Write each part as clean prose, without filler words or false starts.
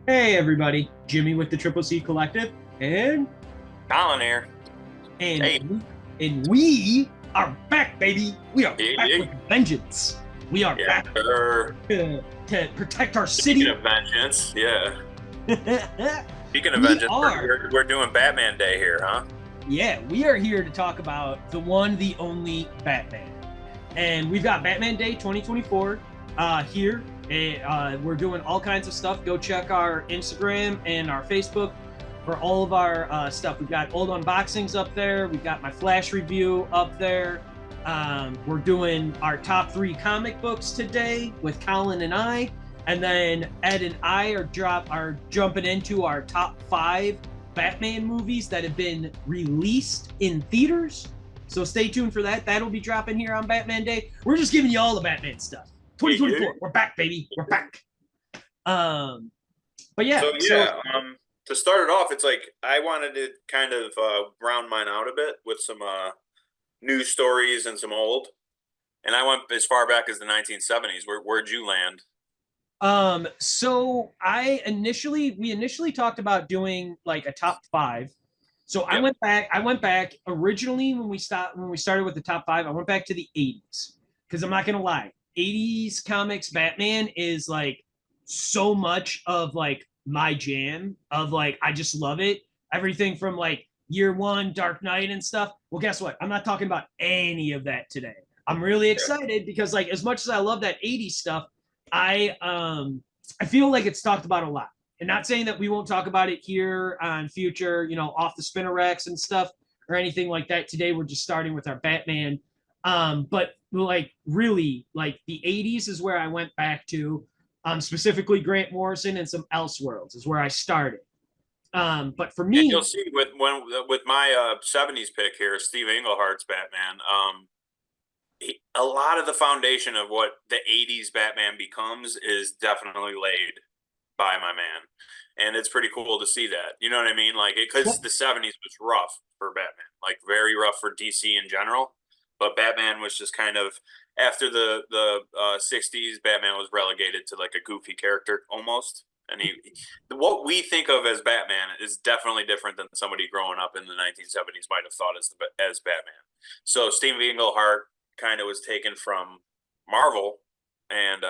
Hey everybody, Jimmy with the Triple C Collective, and Collin here. and Hey, we are back, baby. We are hey, back with hey. vengeance. We are Yeah, back to protect our speaking city. of vengeance, yeah. Speaking of we vengeance, are, we're doing Batman Day here, huh? yeah, we are here to talk about the one, the only Batman, and we've got Batman Day 2024 here. We're doing all kinds of stuff. Go check our Instagram and our Facebook for all of our stuff. We've got old unboxings up there. We've got my Flash review up there. We're doing our top 3 comic books today with Colin and I, and then Ed and I are jumping into our top 5 Batman movies that have been released in theaters. So stay tuned for that. That'll be dropping here on Batman Day. We're just giving you all the Batman stuff. Yeah, yeah. 2024, we're back, baby. We're back. Um, but yeah, So so yeah, to start it off, it's like I wanted to kind of round mine out a bit with some news stories and some old. And I went as far back as the 1970s. Where'd you land? so we initially talked about doing like a top 5. So I Yep. went back. I went back originally when we started with the top 5. I went back to the 80s because I'm not gonna lie, 80s comics Batman is like so much of like my jam. Of like I just love it. Everything from like Year One, Dark Knight, and stuff. Well, guess what? I'm not talking about any of that today. I'm really excited because like as much as I love that 80s stuff, I feel like it's talked about a lot. And not saying that we won't talk about it here on future, off the spinner racks and stuff or anything like that. Today we're just starting with our Batman. But like really, like the 80s is where I went back to. Specifically Grant Morrison and some Elseworlds is where I started. But for And you'll me, see with my 70s pick here, Steve Englehart's Batman. A lot of the foundation of what the 80s Batman becomes is definitely laid by my man. And it's pretty cool to see that. You know what I mean? Like, because the 70s was rough for Batman, like very rough for DC in general. But Batman was just kind of, after the 60s, Batman was relegated to like a goofy character almost. And what we think of as Batman is definitely different than somebody growing up in the 1970s might have thought as Batman. So Steve Englehart kind of was taken from Marvel and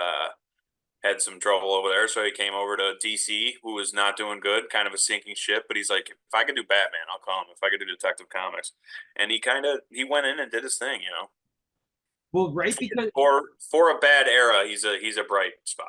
had some trouble over there. So he came over to DC, who was not doing good, kind of a sinking ship. But he's like, if I could do Batman, I'll call him. If I could do Detective Comics, and he went in and did his thing. well, right, because For a bad era, he's a bright spot.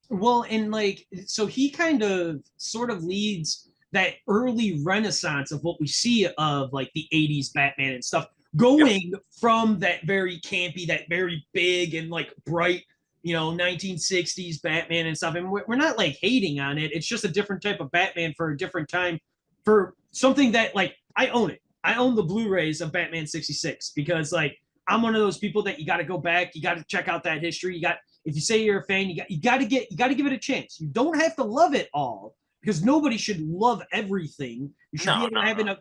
well, and like, so he kind of sort of leads that early renaissance of what we see of like the 80s Batman and stuff, Yep. going from that very campy, that very big and like bright, 1960s Batman and stuff. And we're not like hating on it. It's just a different type of Batman for a different time, for something that like I own it. I own the Blu-rays of Batman 66 because like I'm one of those people that you got to go back, you got to check out that history. If you say you're a fan, you got to give it a chance. You don't have to love it all because nobody should love everything. You should be No, able no, to have no.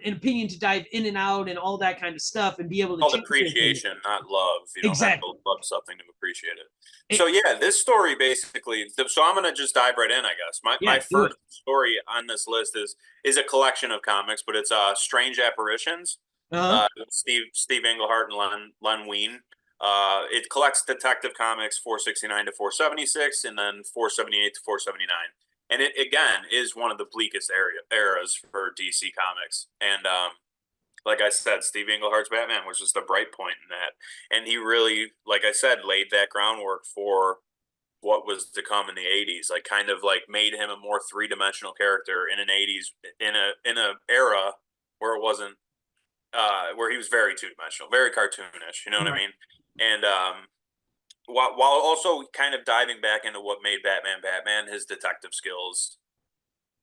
an opinion to dive in and out and all that kind of stuff and be able to Called change your opinion. appreciation, not love. You don't have to Exactly. love something to appreciate it. It, So yeah, this story basically. So I'm gonna just dive right in, I guess. My yeah, do it. first story on this list is a collection of comics, but it's Strange Apparitions. Uh-huh. Steve Englehart and Len Wein. It collects Detective Comics 469 to 476, and then 478 to 479. And it again is one of the bleakest eras for DC Comics. And like I said, Steve Englehart's Batman was just a bright point in that, and he really, like I said, laid that groundwork for what was to come in the '80s. Like, kind of like made him a more three-dimensional character in an '80s in a era where it wasn't where he was very two-dimensional, very cartoonish. You know what I Right. mean? And while also kind of diving back into what made Batman Batman, his detective skills,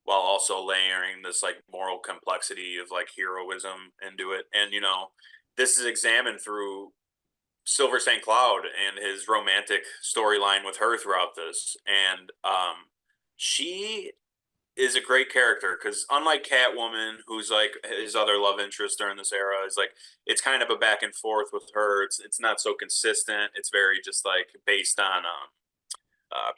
while also layering this like moral complexity of like heroism into it. And this is examined through Silver St. Cloud and his romantic storyline with her throughout this. And she is a great character because unlike Catwoman, who's like his other love interest during this era, is like it's kind of a back and forth with her. It's not so consistent. It's very just like based on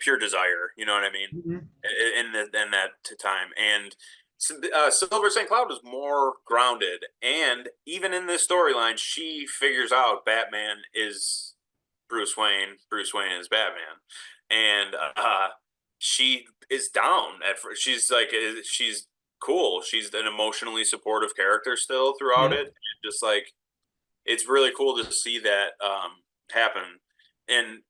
pure desire. You know what I mean? Mhm. In that time, and Silver St. Cloud was more grounded, and even in this storyline, she figures out Batman is Bruce Wayne. Bruce Wayne is Batman, and she is down at first. She's like, she's cool. She's an emotionally supportive character still throughout Yep. it. Just like it's really cool to see that happen. And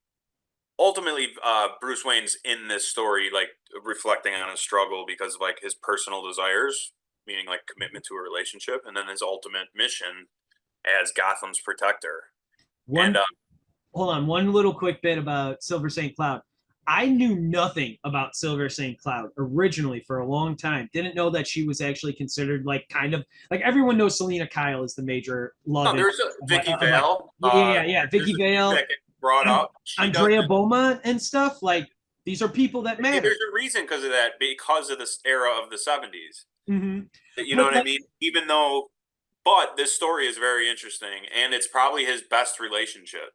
ultimately, Bruce Wayne's in this story, like reflecting on his struggle because of like his personal desires, meaning like commitment to a relationship, and then his ultimate mission as Gotham's protector. And One hold on, one little quick bit about Silver St. Cloud. I knew nothing about Silver St. Cloud originally for a long time. Didn't know that she was actually considered like kind of like everyone knows Selena Kyle is the major love no, there's interest a of like, Vicky of like Vale. yeah, There's Vicky a few Vale, that get brought and up. She does. Andrea Beaumont and stuff. Like these are people that matter. There's a reason because of that, because of this era of the '70s. Mm-hmm. You know But what I like, mean? Even though, but this story is very interesting, and it's probably his best relationship.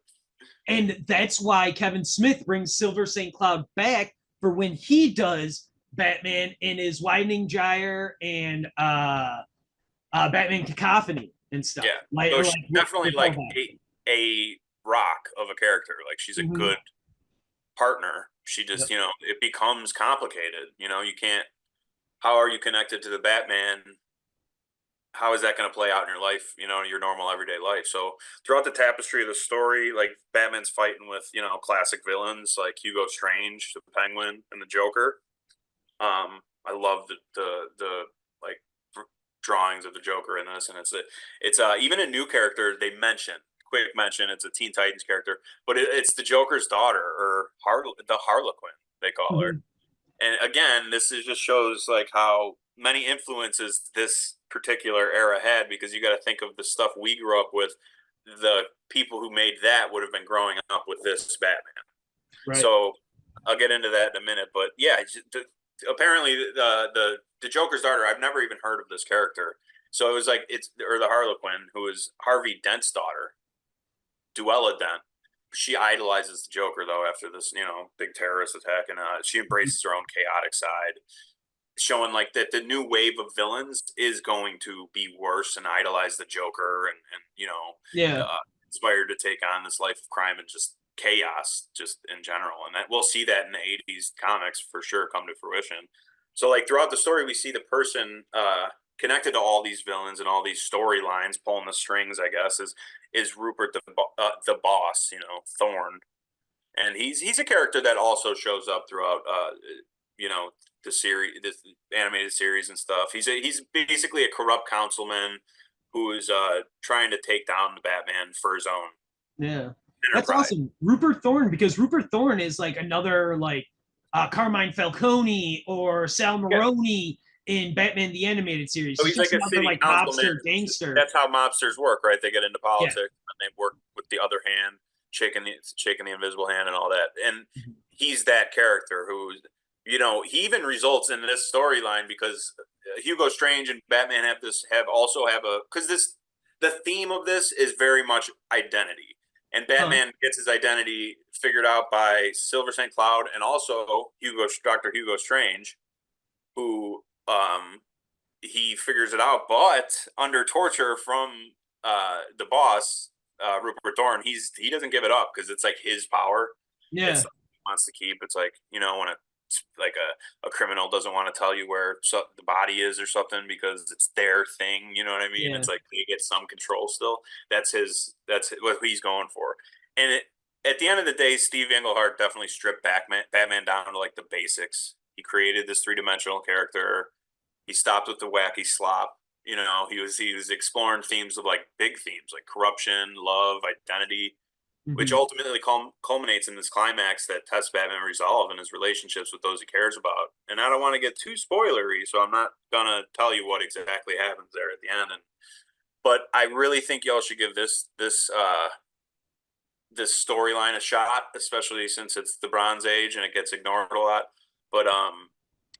and that's why Kevin Smith brings Silver St. Cloud back for when he does Batman in his Widening Gyre and Batman Cacophony and stuff. Yeah. Like, So like she's definitely with all like that. a rock of a character. Like she's a Mm-hmm. good partner. She just, Yep. you know, it becomes complicated. You know, you can't. How are you connected to the Batman? How is that going to play out in your life? You know, your normal everyday life. So throughout the tapestry of the story, like Batman's fighting with classic villains like Hugo Strange, the Penguin, and the Joker. I love the like drawings of the Joker in this, and it's even a new character they mention. Quick mention, it's a Teen Titans character, but it's the Joker's daughter, or the Harlequin they call her. Mm-hmm. And again, just shows like how many influences this particular era had, because you got to think of the stuff we grew up with. The people who made that would have been growing up with this Batman. Right. So I'll get into that in a minute. But yeah, apparently the Joker's daughter. I've never even heard of this character. So it was like or the Harlequin, who is Harvey Dent's daughter, Duella Dent. She idolizes the Joker though after this, big terrorist attack, and she embraces her own chaotic side, showing like that the new wave of villains is going to be worse and idolize the Joker, and Yeah. inspired to take on this life of crime and just chaos just in general. And that we'll see that in the '80s comics for sure come to fruition. So like throughout the story, we see the person connected to all these villains and all these storylines, pulling the strings, I guess, is Rupert the boss, Thorn, and he's a character that also shows up throughout you know the series, this animated series and stuff. He's basically a corrupt councilman who is trying to take down the Batman for his own Yeah. That's enterprise. awesome. Rupert Thorne, because Rupert Thorne is like another like Carmine Falcone or Sal Yeah, Maroni in Batman the Animated Series. so He's he's like just a another city like councilman. mobster gangster. That's how mobsters work, right? They get into Yeah. politics and they work with the other hand, shaking the invisible hand and all that. And he's that character who, he even results in this storyline because Hugo Strange and Batman have a because this the theme of this is very much identity. And Huh. Batman gets his identity figured out by Silver St. Cloud and also Dr. Hugo Strange, who he figures it out, but under torture from the boss, Rupert Thorne, he doesn't give it up because it's like his power. It's Yeah. like he wants to keep. It's like when a criminal doesn't want to tell you where the body is or something because it's their thing. You know what I mean? Yeah. It's like they get some control still. That's his. That's what he's going for. And at the end of the day, Steve Englehart definitely stripped Batman down to like the basics. He created this three-dimensional character. He stopped with the wacky slop. He was exploring themes of like big themes like corruption, love, identity, which Mm-hmm. ultimately culminates in this climax that tests Batman resolve in his relationships with those he cares about. And I don't want to get too spoilery, so I'm not gonna tell you what exactly happens there at the end. But I really think y'all should give this storyline a shot, especially since it's the Bronze Age and it gets ignored a lot. But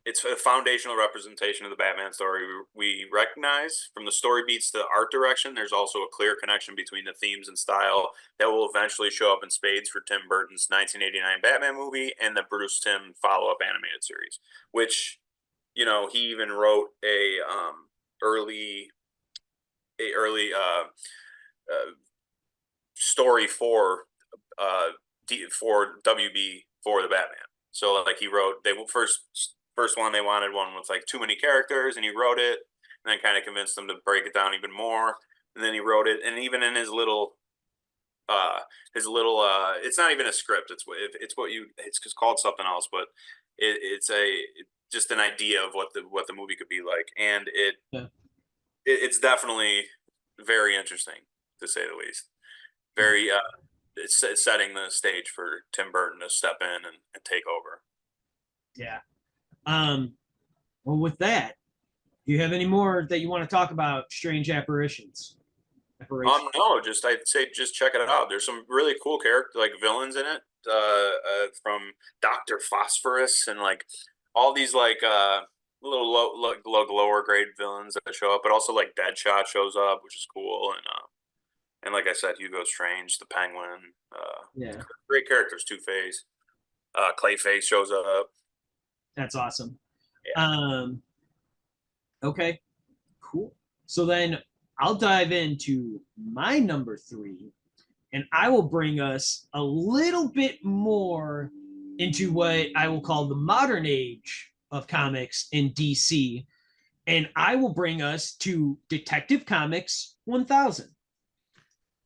It's a foundational representation of the Batman story we recognize. From the story beats to the art direction, there's also a clear connection between the themes and style that will eventually show up in spades for Tim Burton's 1989 Batman movie and the Bruce Timm follow-up animated series, which, you know, he even wrote early story for WB for the Batman. So like he wrote they first one they wanted one with like too many characters, and he wrote it, and then kind of convinced them to break it down even more, and then he wrote it, and even in it's not even a script, it's what you it's called something else, but just an idea of what the movie could be like, and Yeah. it's definitely very interesting, to say the least. Very it's setting the stage for Tim Burton to step in and take over. Yeah. Well, with that, do you have any more that you want to talk about? Strange apparitions. No, just I'd say just check it out. There's some really cool character like villains in it, from Doctor Phosphorus and like all these like little lower grade villains that show up, but also like Deadshot shows up, which is cool, and like I said, Hugo Strange, the Penguin, Yeah, great characters. Two Face, Clayface shows up. that's awesome. Yeah. Um, okay, cool. So then I'll dive into my number three, and I will bring us a little bit more into what I will call the modern age of comics in DC. And I will bring us to Detective Comics 1000.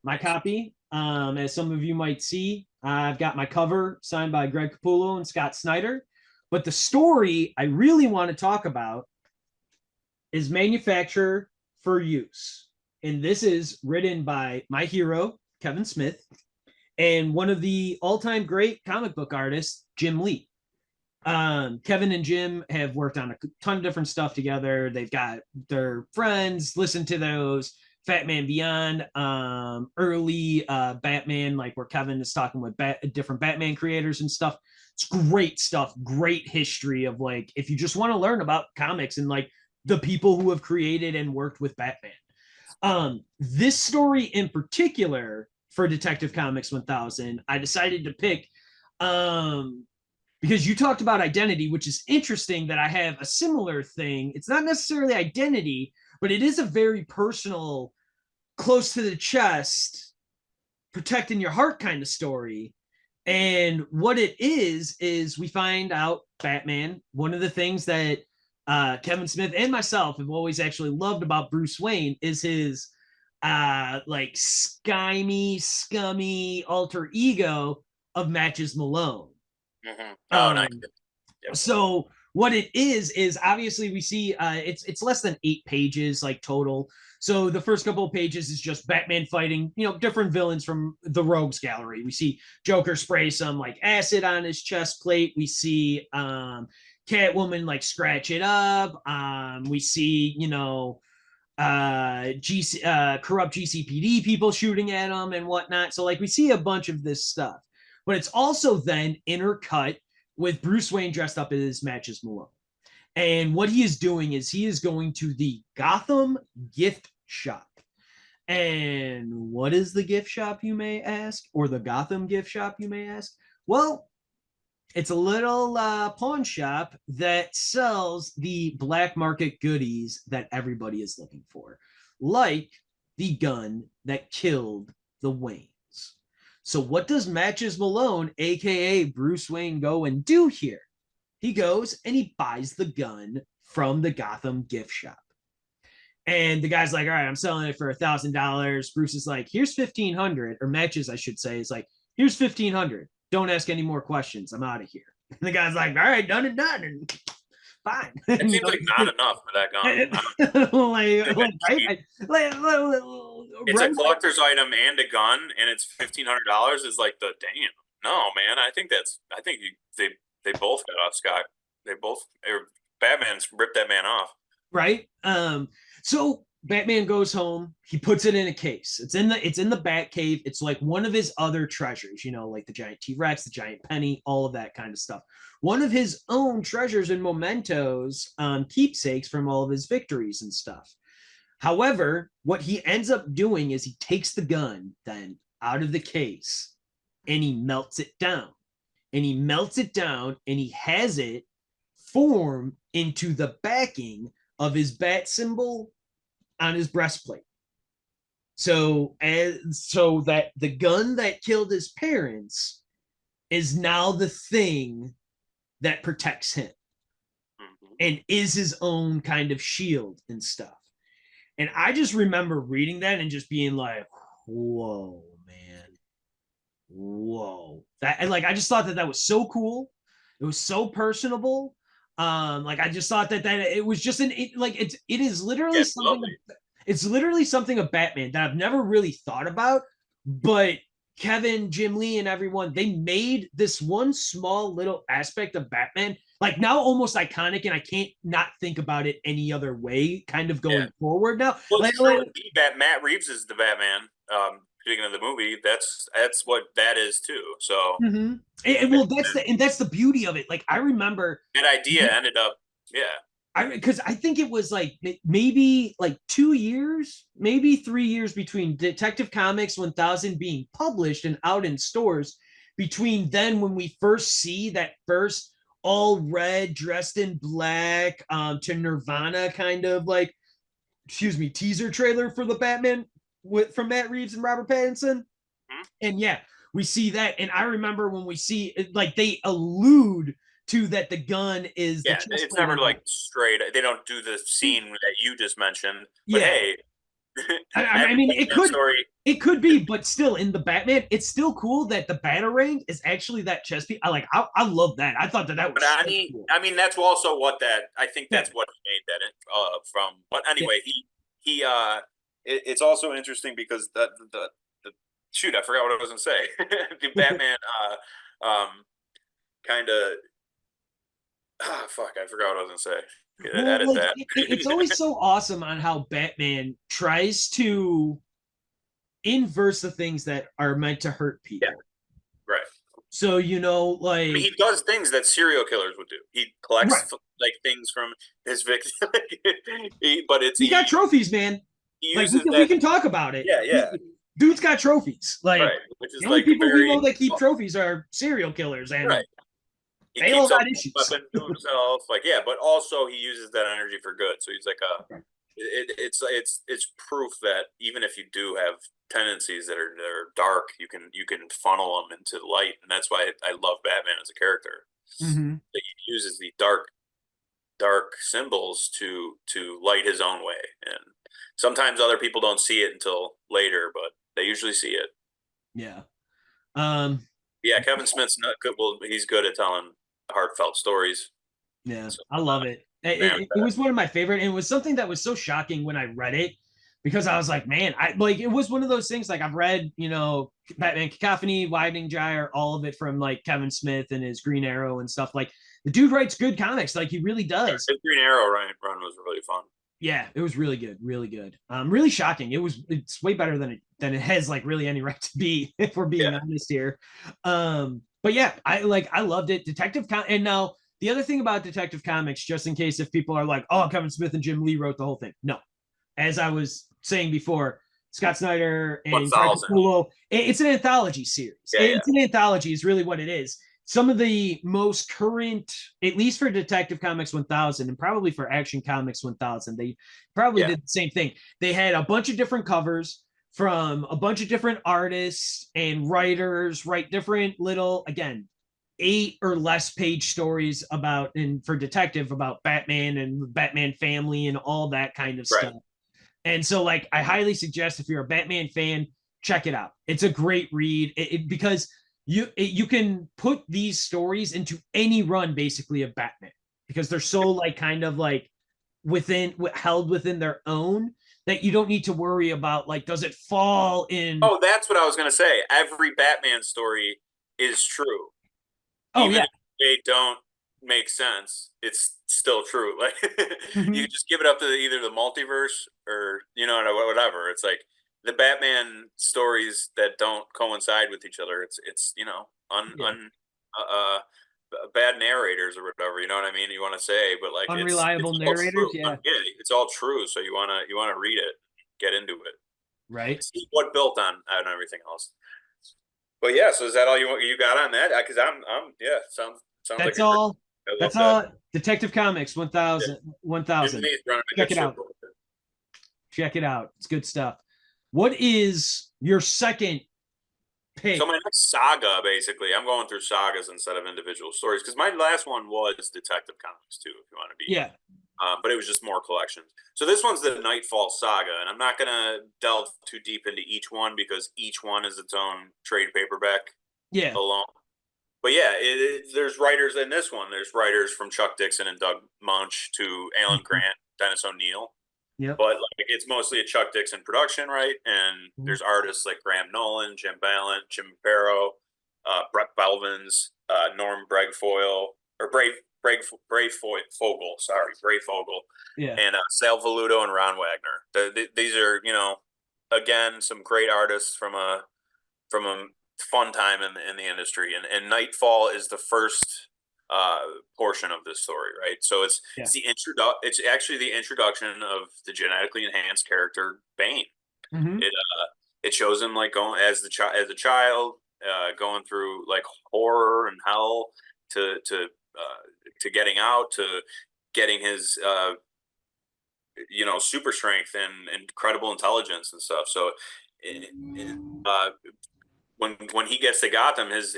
My copy, as some of you might see, I've got my cover signed by Greg Capullo and Scott Snyder. But the story I really want to talk about is Manufacture for Use. And this is written by my hero, Kevin Smith, and one of the all-time great comic book artists, Jim Lee. Kevin and Jim have worked on a ton of different stuff together. They've got their friends, listen to those. Fat Man Beyond, early Batman, like where Kevin is talking with different Batman creators and stuff. It's great stuff, great history of like, if you just want to learn about comics and like the people who have created and worked with Batman. This story in particular for Detective Comics 1000, I decided to pick because you talked about identity, which is interesting that I have a similar thing. It's not necessarily identity, but it is a very personal, close to the chest, protecting your heart kind of story. And what it is we find out Batman, one of the things that Kevin Smith and myself have always actually loved about Bruce Wayne is his like scummy alter ego of Matches Malone. Mm-hmm. Oh, nice. Yep. So what it is obviously we see it's less than 8 pages like total. So the first couple of pages is just Batman fighting, you know, different villains from the Rogues Gallery. We see Joker spray some like acid on his chest plate. We see Catwoman like scratch it up. We see, you know, corrupt GCPD people shooting at him and whatnot. So like we see a bunch of this stuff, but it's also then intercut with Bruce Wayne dressed up as Matches Malone. And what he is doing is he is going to the Gotham gift shop. And what is the gift shop, you may ask? Or the Gotham gift shop, you may ask? Well, it's a little pawn shop that sells the black market goodies that everybody is looking for, like the gun that killed the Waynes. So, what does Matches Malone, aka Bruce Wayne, go and do here? He goes and he buys the gun from the Gotham gift shop. And the guy's like, all right, I'm selling it for $1,000. Bruce is like, here's 1,500, or Matches, I should say, is like, here's 1,500. Don't ask any more questions. I'm out of here. And the guy's like, all right, done and done. And fine. It seems like not enough for that gun. It's a collector's item and a gun, and it's $1,500. Is like the damn. No, man. I think they both got off scot. They both Batman's ripped that man off. Right. So Batman goes home. He puts it in a case. It's in the Batcave. It's like one of his other treasures, like the giant T-Rex, the giant penny, all of that kind of stuff. One of his own treasures and mementos, keepsakes from all of his victories and stuff. However, what he ends up doing is he takes the gun then out of the case and he melts it down. And he melts it down and he has it form into the backing of his bat symbol on his breastplate. So that the gun that killed his parents is now the thing that protects him and is his own kind of shield and stuff. And I just remember reading that and just being like, whoa, man. Whoa. That, and like, I just thought that was so cool. It was so personable. Like, I just thought that it was just it is literally something. It's literally something of Batman that I've never really thought about, but Kevin, Jim Lee, and everyone, they made this one small little aspect of Batman like now almost iconic, and I can't not think about it any other way. Kind of going forward now. Well, it's true. Matt Reeves is the Batman. Speaking of the movie, that's what that is too. So, well, that's the beauty of it. Like I remember that idea ended up, because I think it was like maybe like 2 years, maybe 3 years between Detective Comics 1000 being published and out in stores. Between then, when we first see that first all red, dressed in black, to Nirvana kind of like, teaser trailer for the Batman from Matt Reeves and Robert Pattinson. And yeah, we see that. And I remember when we see like they allude to that the gun is it's never like straight. They don't do the scene that you just mentioned. But hey, I mean, it could be, but still, in the Batman, it's still cool that the Batarang is actually that chess piece. I love that. I thought that was. But cool. I mean, that's also what I think that's what he made that from. But anyway, it's also interesting because the shoot, I forgot what I was going to say. The Batman, kind of. Fuck, I forgot what I was going to say. Edit that. It's always so awesome on how Batman tries to inverse the things that are meant to hurt people. Yeah. Right. So, like... I mean, he does things that serial killers would do. He collects, like, things from his victims. He got trophies, man. Like, we can talk about it. Yeah. Dude's got trophies. Like, which is the only people we know that keep trophies are serial killers. And he keeps up weapon to himself, but also he uses that energy for good. So he's like it's proof that even if you do have tendencies that are dark, you can funnel them into light, and that's why I love Batman as a character. That he uses the dark symbols to light his own way, and sometimes other people don't see it until later, but they usually see it. Yeah. Kevin Smith's not good. Well, he's good at telling heartfelt stories. Yeah, so, I love it. It was one of my favorite, and it was something that was so shocking when I read it, because I was like, man, it was one of those things. Like I've read, Batman Cacophony, Widening Gyre, all of it from like Kevin Smith and his Green Arrow and stuff. Like the dude writes good comics, like he really does. His Green Arrow run was really fun. Yeah, it was really good, really good. Really shocking. It's way better than it has like really any right to be, if we're being honest here. But yeah, I loved it. And now the other thing about Detective Comics, just in case if people are like, oh, Kevin Smith and Jim Lee wrote the whole thing. No, as I was saying before, Scott Snyder and Capullo, it's an anthology series. It's an anthology is really what it is. Some of the most current, at least for Detective Comics 1000 and probably for Action Comics 1000, they probably did the same thing. They had a bunch of different covers from a bunch of different artists and writers, write different little, again, 8 or less page stories for Detective about Batman and the Batman family and all that kind of stuff. And so, like, I highly suggest if you're a Batman fan, check it out. It's a great read because you can put these stories into any run basically of Batman, because they're so like kind of like held within their own that you don't need to worry about like, does it fall in? Oh, that's what I was going to say. Every Batman story is true. Oh, Even if they don't makes sense, it's still true. Like you Mhm. just give it up to either the multiverse or whatever. It's like the Batman stories that don't coincide with each other. It's Yeah. uh, bad narrators or whatever. You know what I mean? You want to say, but like it's Unreliable all narrators. true. Yeah. Yeah, it's all true. So you wanna read it, get into it, Right. see what built on everything else. But yeah, so is that all you got on that? Because I'm yeah, sounds like That's a great. all. I love That's that. all. Detective Comics Yeah, 1000. Jim 1000. Lee's running a Check good it ship. out. Check it out. It's good stuff. What is your second So pick? my next saga, basically, I'm going through sagas instead of individual stories because my last one was Detective Comics too, if you want to be, Yeah. but it was just more collections. So this one's the Nightfall saga, and I'm not gonna delve too deep into each one because each one is its own trade paperback Yeah. alone. But yeah, there's writers in this one. There's writers from Chuck Dixon and Doug Munch to Alan Mhm. Grant, Dennis O'Neil. Yep. But like it's mostly a Chuck Dixon production, right? And Mhm. there's artists like Graham Nolan, Jim Ballant, Jim Barrow, Brett Belvins, Norm Bregfoyle, or Brave Fogel, sorry, Brave Fogel, Yeah. and Sal Valuto and Ron Wagner. These are again some great artists from a fun time in the industry, and Nightfall is the first uh, portion of this story, right? So Yeah. it's actually the introduction of the genetically enhanced character Bane. Hmm. It shows him like going as a child, going through like horror and hell to getting out to getting his super strength and incredible intelligence and stuff. So uh, when he gets to Gotham, his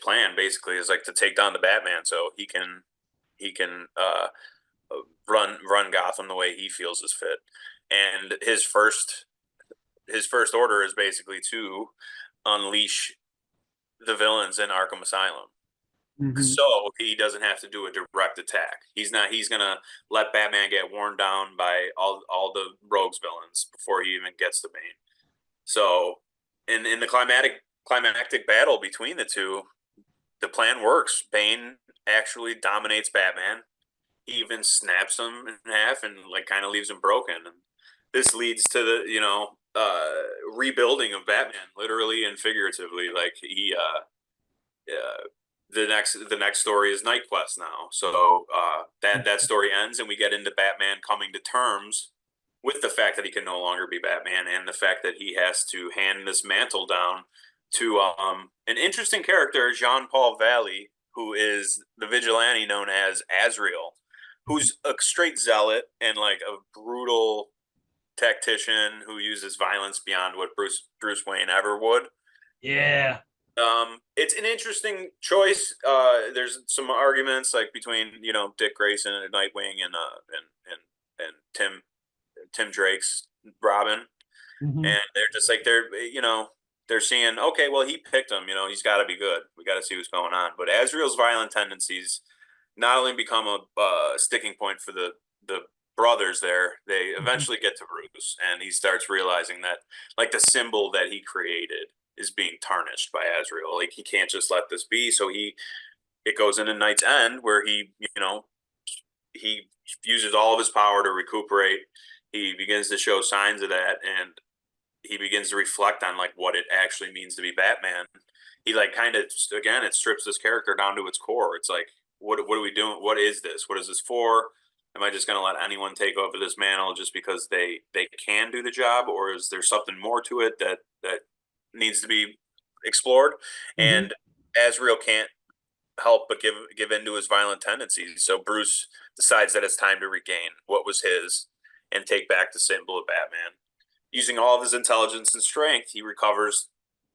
plan basically is like to take down the Batman, so he can run Gotham the way he feels is fit. And his first order is basically to unleash the villains in Arkham Asylum. Hmm. So he doesn't have to do a direct attack. He's not. He's gonna let Batman get worn down by all the rogues villains before he even gets to Bane. So in the climactic battle between the two, the plan works. Bane actually dominates Batman. He even snaps him in half and like kind of leaves him broken. And this leads to the rebuilding of Batman, literally and figuratively. Like the next story is Night Quest now. So that story ends, and we get into Batman coming to terms with the fact that he can no longer be Batman, and the fact that he has to hand this mantle down to an interesting character, Jean Paul Valley, who is the vigilante known as Azrael, who's a straight zealot and like a brutal tactician who uses violence beyond what Bruce Wayne ever would. Yeah. It's an interesting choice. There's some arguments like between Dick Grayson and Nightwing and Tim Drake's Robin, Hmm. and they're just like they're seeing, okay, well, he picked him. He's got to be good. We got to see what's going on. But Azrael's violent tendencies not only become a sticking point for the brothers there, they Hmm. eventually get to Bruce, and he starts realizing that like the symbol that he created is being tarnished by Azrael. Like he can't just let this be. So it goes into Night's End where he uses all of his power to recuperate. He begins to show signs of that, and he begins to reflect on like what it actually means to be Batman. He like kind of again it strips this character down to its core. It's like what are we doing? What is this? What is this for? Am I just going to let anyone take over this mantle just because they can do the job, or is there something more to it that needs to be explored? Hmm. And Azrael can't help but give in to his violent tendencies. So Bruce decides that it's time to regain what was his and take back the symbol of Batman. Using all of his intelligence and strength, he recovers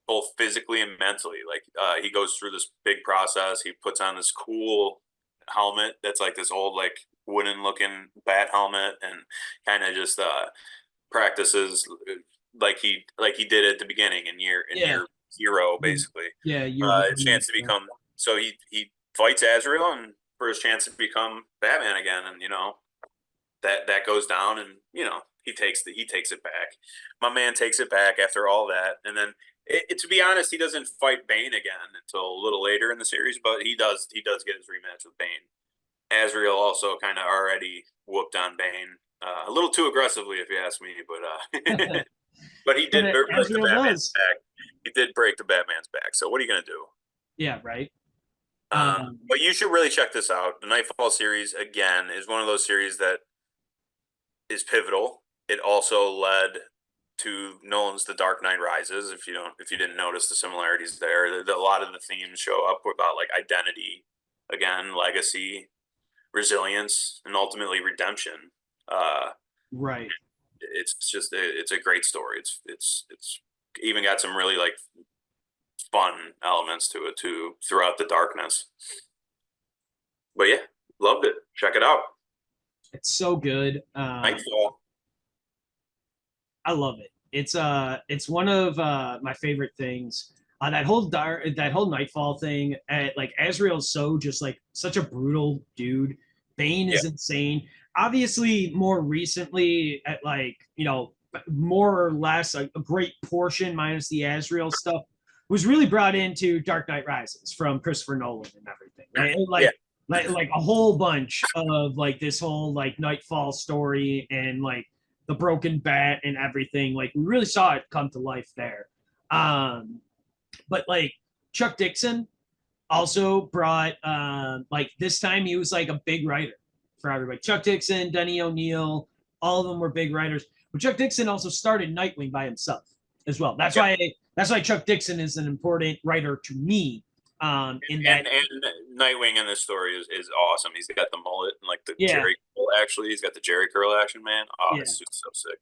both physically and mentally. Like he goes through this big process. He puts on this cool helmet that's like this old like wooden looking bat helmet, and kind of just practices like he did at the beginning in Yeah. year zero, basically. Yeah. You're one. Chance to become. So he fights Azrael and for his chance to become Batman again, and that goes down, and he takes it back. My man takes it back after all that, and then to be honest, he doesn't fight Bane again until a little later in the series, but he does get his rematch with Bane. Azrael also kind of already whooped on Bane a little too aggressively, if you ask me. But but he did But break the Azrael Batman's does. back. He did break the Batman's back. So what are you gonna do? Yeah, right. But you should really check this out. The Nightfall series again is one of those series that is pivotal. It also led to Nolan's The Dark Knight Rises. If you didn't notice the similarities there, a lot of the themes show up about like identity, again, legacy, resilience, and ultimately redemption. Uh, Right. it's a great story. It's even got some really like fun elements to it too throughout the darkness. But yeah, loved it. Check it out. It's so good. Nightfall. I love it. It's one of my favorite things. That whole Nightfall thing. Like Azrael's so just like such a brutal dude. Bane Yeah, is insane. Obviously, more recently, at like more or less a great portion minus the Azrael stuff was really brought into Dark Knight Rises from Christopher Nolan and everything, right? yeah, Like a whole bunch of like this whole like Nightfall story and like the broken bat and everything. Like we really saw it come to life there. But like Chuck Dixon also brought like this time he was like a big writer for everybody. Chuck Dixon, Denny O'Neil, all of them were big writers. But Chuck Dixon also started Nightwing by himself as well. yeah. That's why Chuck Dixon is an important writer to me. In that, And Nightwing in this story is awesome. He's got the mullet and like the yeah, Jerry curl. Actually, he's got the Jerry curl action, man. Oh, yeah, it's just so sick.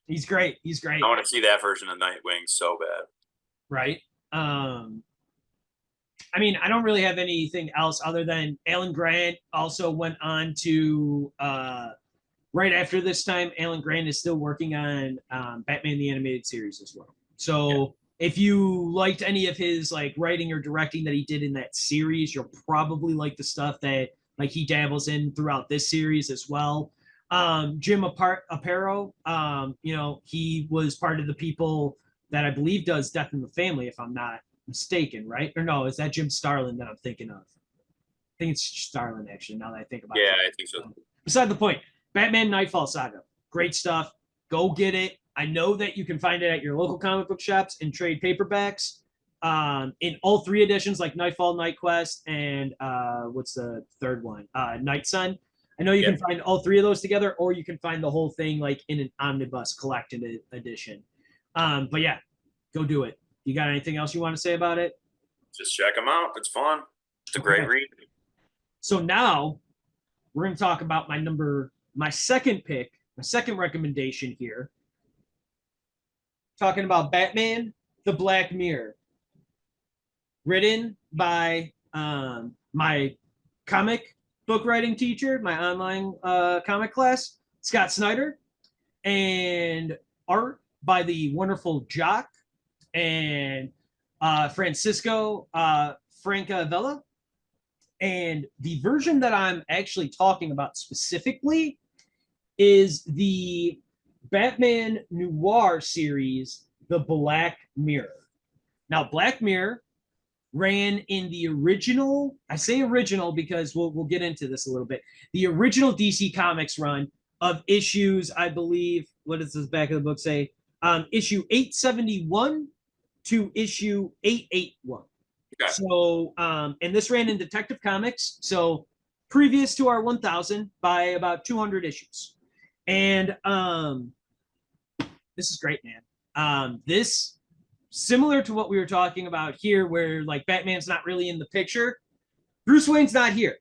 he's great. He's I great, want to see that version of Nightwing so bad. right? I mean, I don't really have anything else other than Alan Grant also went on to right after this time. Alan Grant is still working on Batman the Animated Series as well. Yeah, So if you liked any of his like writing or directing that he did in that series, you'll probably like the stuff that like he dabbles in throughout this series as well. Jim Aparo, he was part of the people that I believe does Death in the Family, if I'm not mistaken, right? Or no, is that Jim Starlin that I'm thinking of? I think it's Starlin actually. Now that I think about yeah, it. I think so. Beside the point, Batman Nightfall Saga, great stuff. Go get it. I know that you can find it at your local comic book shops and trade paperbacks in all three editions, like Nightfall, Night Quest, and what's the third one? Night Sun. I know you Yeah, can find all three of those together, or you can find the whole thing like in an omnibus collected edition. But yeah, go do it. You got anything else you want to say about it? just check them out. It's fun. It's a great Okay. read. So now we're going to talk about my second pick, my second recommendation here. Talking about Batman, The Black Mirror, written by my comic book writing teacher, my online comic class, Scott Snyder, and art by the wonderful Jock and Francisco Francavilla. And the version that I'm actually talking about specifically is the Batman Noir series, The Black Mirror. Now, Black Mirror ran in the original, I say original because we'll get into this a little bit, the original DC Comics run of issues, I believe, what does this back of the book say? Issue 871 to issue 881. Okay. So, and this ran in Detective Comics. So, previous to our 1000 by about 200 issues. And this is great, man. This, similar to what we were talking about here, where like Batman's not really in the picture, Bruce Wayne's not here.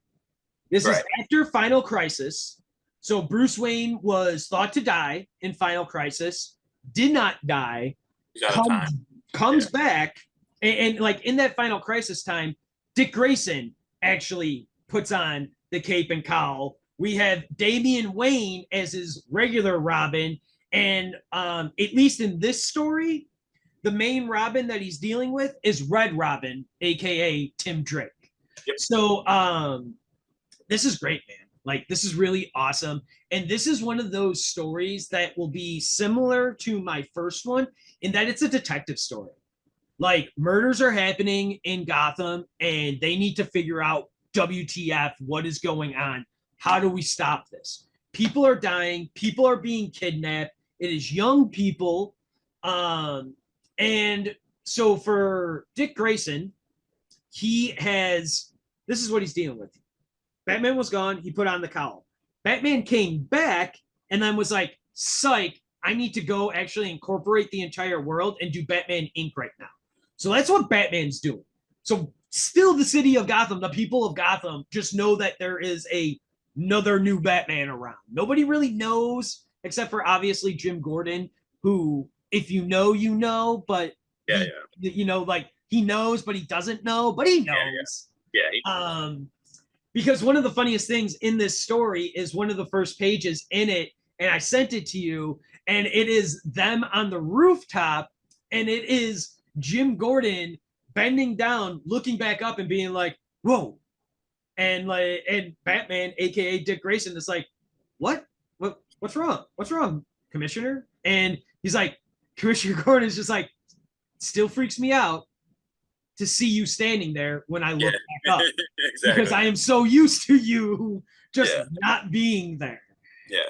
This is Right. after Final Crisis. So, Bruce Wayne was thought to die in Final Crisis, did not die, He's out of time. comes back, and like in that Final Crisis time, Dick Grayson actually puts on the cape and cowl. We have Damian Wayne as his regular Robin, and at least in this story, the main Robin that he's dealing with is Red Robin, aka Tim Drake. Yep. So this is great, man. Like this is really awesome. And this is one of those stories that will be similar to my first one in that it's a detective story. Like murders are happening in Gotham and they need to figure out WTF, what is going on? How do we stop this? People are dying, people are being kidnapped. It is young people. And so for Dick Grayson, he has this is what he's dealing with. Batman was gone, he put on the cowl. Batman came back and then was like, psych, I need to go actually incorporate the entire world and do Batman Inc. right now. So that's what Batman's doing. So still the city of Gotham, the people of Gotham just know that there is another new Batman around. Nobody really knows, except for obviously Jim Gordon, who, if you know, you know, but you know, like he knows, but he doesn't know, but he knows. Because one of the funniest things in this story is one of the first pages in it, and I sent it to you, and it is them on the rooftop, and it is Jim Gordon bending down, looking back up, and being like, "Whoa!" And Batman, aka Dick Grayson, is like, What's wrong? What's wrong, Commissioner?" And he's like, Commissioner Gordon is just like, "Still freaks me out to see you standing there when I look back up." Exactly. Because I am so used to you just not being there.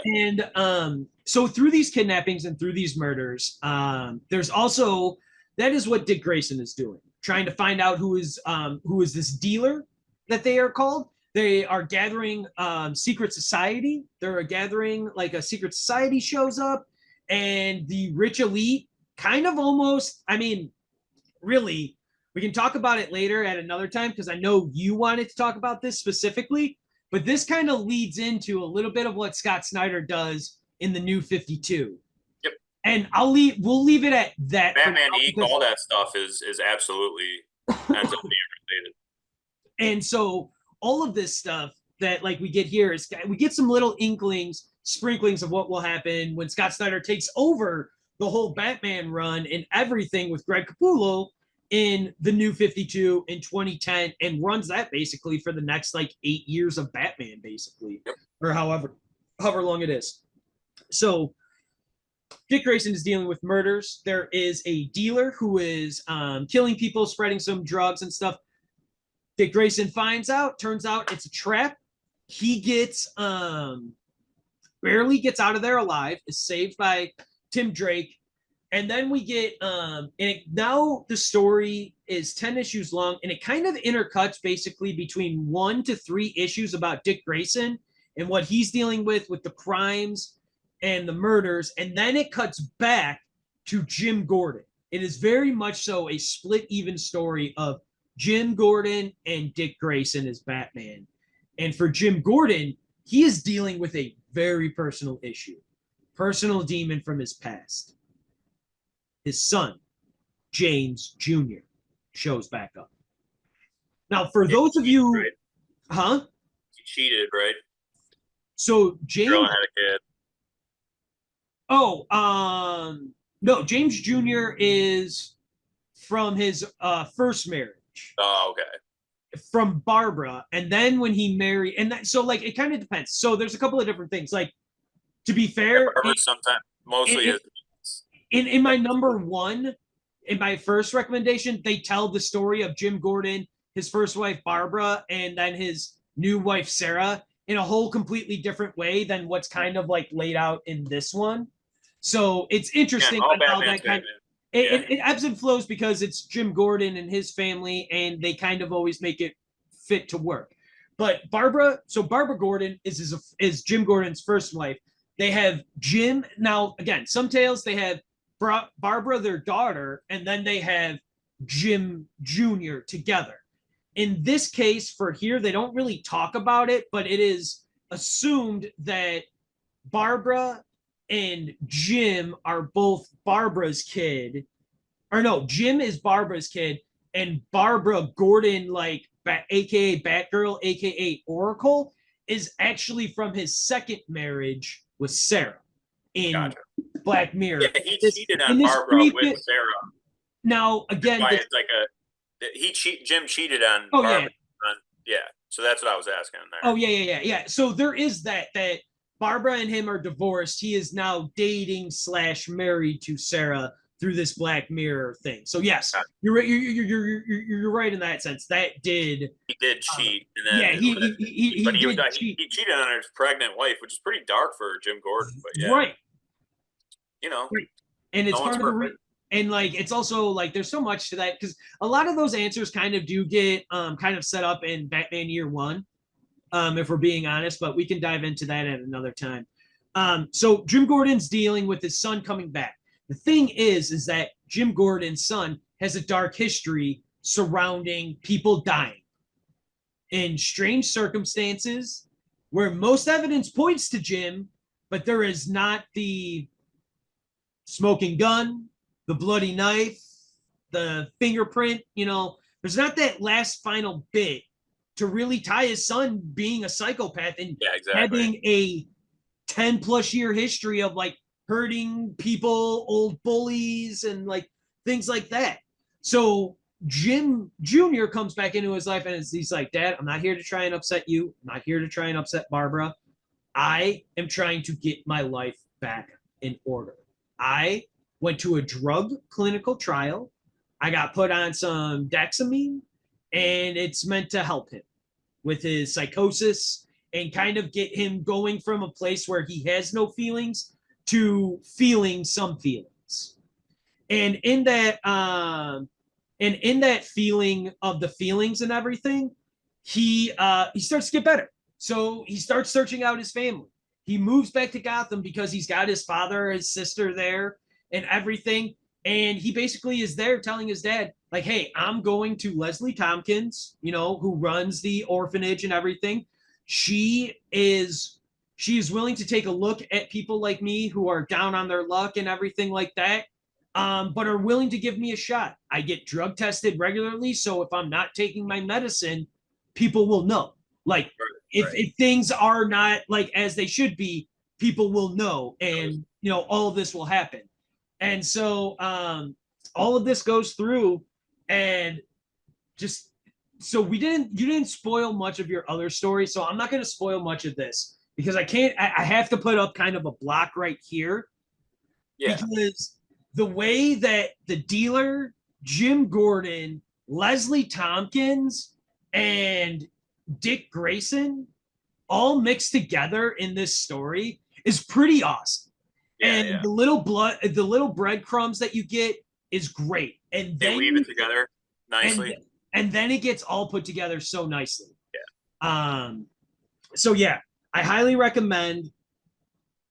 And so through these kidnappings and through these murders, there's also, that is what Dick Grayson is doing, trying to find out who is this dealer that they are called. They are gathering secret society. They're gathering, like a secret society shows up, and the rich elite kind of almost, I mean, really, we can talk about it later at another time because I know you wanted to talk about this specifically, but this kind of leads into a little bit of what Scott Snyder does in the New 52. Yep. And we'll leave it at that. Batman Inc., all that stuff is absolutely ends up being related. And so all of this stuff that like we get here is we get some little inklings, sprinklings of what will happen when Scott Snyder takes over the whole Batman run and everything with Greg Capullo in the New 52 in 2010, and runs that basically for the next like 8 years of Batman, basically, or however long it is. So Dick Grayson is dealing with murders. There is a dealer who is killing people, spreading some drugs and stuff. Dick Grayson finds out, turns out it's a trap. He gets barely gets out of there alive, is saved by Tim Drake. And then we get, now the story is 10 issues long, and it kind of intercuts basically between 1 to 3 issues about Dick Grayson and what he's dealing with the crimes and the murders. And then it cuts back to Jim Gordon. It is very much so a split even story of Jim Gordon and Dick Grayson as Batman. And for Jim Gordon, he is dealing with a very personal issue, personal demon from his past. His son, James Jr., shows back up. Now, for those of you, right? Huh? He cheated, right? So James Girl had a kid. Oh, no, James Jr. is from his first marriage. Oh, okay. From Barbara, and then when he married, and that, so like it kind of depends. So there's a couple of different things. Like, to be fair, Barbara sometimes mostly is. In my number one, in my first recommendation, they tell the story of Jim Gordon, his first wife Barbara, and then his new wife Sarah in a whole completely different way than what's kind of like laid out in this one. So it's interesting how that kind of, it ebbs and flows because it's Jim Gordon and his family, and they kind of always make it fit to work. But Barbara Gordon is Jim Gordon's first wife. They have Jim. Now, again, some tales they have Barbara, their daughter, and then they have Jim Jr. together. In this case, for here, they don't really talk about it, but it is assumed that Barbara and Jim are both Barbara's kid. Or no, Jim is Barbara's kid, and Barbara Gordon, like aka Batgirl, aka Oracle, is actually from his second marriage with Sarah in Black Mirror. Yeah, he cheated on Barbara with Sarah. Now, again, it's like Jim cheated on Barbara. Yeah, so that's what I was asking there. Oh, yeah. So there is that Barbara and him are divorced. He is now dating / married to Sarah through this Black Mirror thing. So yes, Uh, you're right. You're right in that sense. That did. He did Uh, cheat, and yeah, then he but he did cheat. he cheated on his pregnant wife, which is pretty dark for Jim Gordon. But yeah, Right. you know, Right. And it's no one's part of the perfect. and like it's also like there's so much to that because a lot of those answers kind of do get kind of set up in Batman Year One, if we're being honest, but we can dive into that at another time. So Jim Gordon's dealing with his son coming back. The thing is that Jim Gordon's son has a dark history surrounding people dying in strange circumstances where most evidence points to Jim, but there is not the smoking gun, the bloody knife, the fingerprint, there's not that last final bit to really tie his son being a psychopath and Yeah, exactly. having a 10 plus year history of like hurting people, old bullies, and like things like that. So Jim Jr. comes back into his life and he's like, Dad, I'm not here to try and upset you. I'm not here to try and upset Barbara. I am trying to get my life back in order. I went to a drug clinical trial. I got put on some Dexamine, and it's meant to help him with his psychosis and kind of get him going from a place where he has no feelings to feeling some feelings. And in that feeling of the feelings and everything, he starts to get better. So he starts searching out his family. He moves back to Gotham because he's got his father, his sister there, and everything. And he basically is there telling his dad, like, hey, I'm going to Leslie Tompkins, who runs the orphanage and everything. She is willing to take a look at people like me who are down on their luck and everything like that, but are willing to give me a shot. I get drug tested regularly, so if I'm not taking my medicine, people will know. Like, Right, if, right. if things are not like as they should be, people will know, and all of this will happen. And so all of this goes through, and just so you didn't spoil much of your other story, so I'm not going to spoil much of this because I can't. I have to put up kind of a block right here Yeah, because the way that the dealer, Jim Gordon, Leslie Tompkins, and Dick Grayson all mixed together in this story is pretty awesome. yeah, And yeah. the little breadcrumbs that you get is great. And They then weave you it together and nicely. and then it gets all put together so nicely. Yeah. Um so yeah, I highly recommend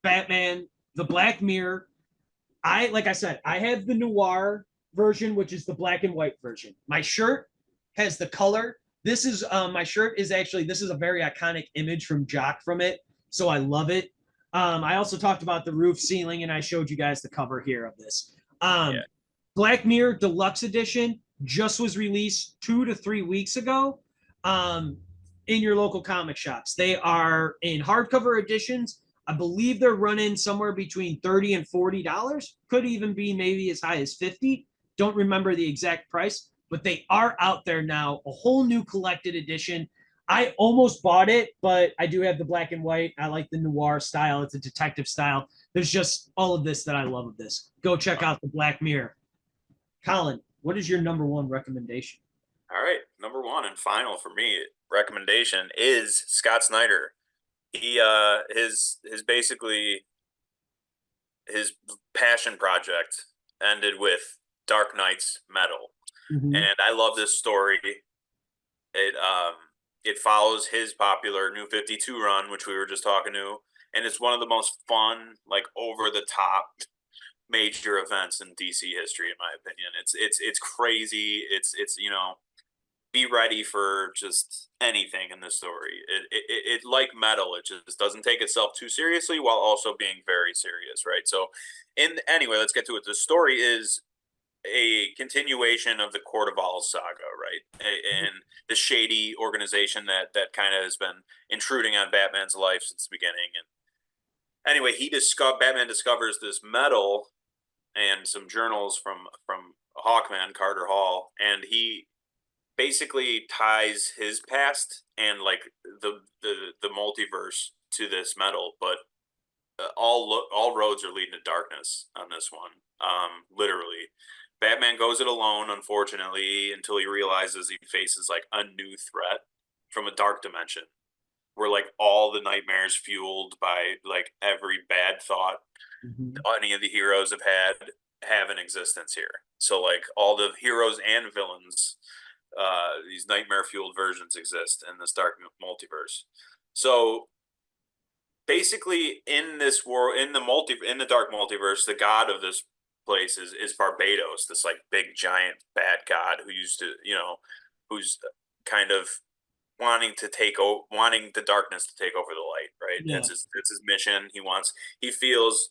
Batman, The Black Mirror. Like I said, I have the noir version, which is the black and white version. My shirt has the color. This is my shirt is actually this is a very iconic image from Jock from it, so I love it. I also talked about the roof ceiling, and I showed you guys the cover here of this. Yeah. Black Mirror Deluxe Edition just was released 2 to 3 weeks ago in your local comic shops. They are in hardcover editions. I believe they're running somewhere between $30 and $40. Could even be maybe as high as 50. Don't remember the exact price, but they are out there now. A whole new collected edition. I almost bought it, but I do have the black and white. I like the noir style. It's a detective style. There's just all of this that I love of this. Go check out the Black Mirror. Collin, what is your number one recommendation? All right, number one and final for me recommendation is Scott Snyder. He his basically his passion project ended with Dark Knight's Metal, Mm-hmm. and I love this story. It follows his popular New 52 run, which we were just talking to, and it's one of the most fun, like over the top major events in DC history, in my opinion. It's crazy. It's be ready for just anything in this story. It like Metal, it just doesn't take itself too seriously while also being very serious, right? So, anyway, let's get to it. The story is a continuation of the Court of Owls saga, right? And the shady organization that kind of has been intruding on Batman's life since the beginning. And anyway, Batman discovers this metal and some journals from Hawkman Carter Hall, and he basically ties his past and like the multiverse to this metal, but all roads are leading to darkness on this one. literally. Batman goes it alone, unfortunately, until he realizes he faces like a new threat from a dark dimension where like all the nightmares fueled by like every bad thought Mhm. any of the heroes have had have an existence here. So like all the heroes and villains, these nightmare fueled versions exist in this dark multiverse. So basically, in this world, in the dark multiverse, the god of this place is Barbados, this like big giant bad god who used to, who's kind of wanting the darkness to take over the light. Right? Yeah. That's his mission. He feels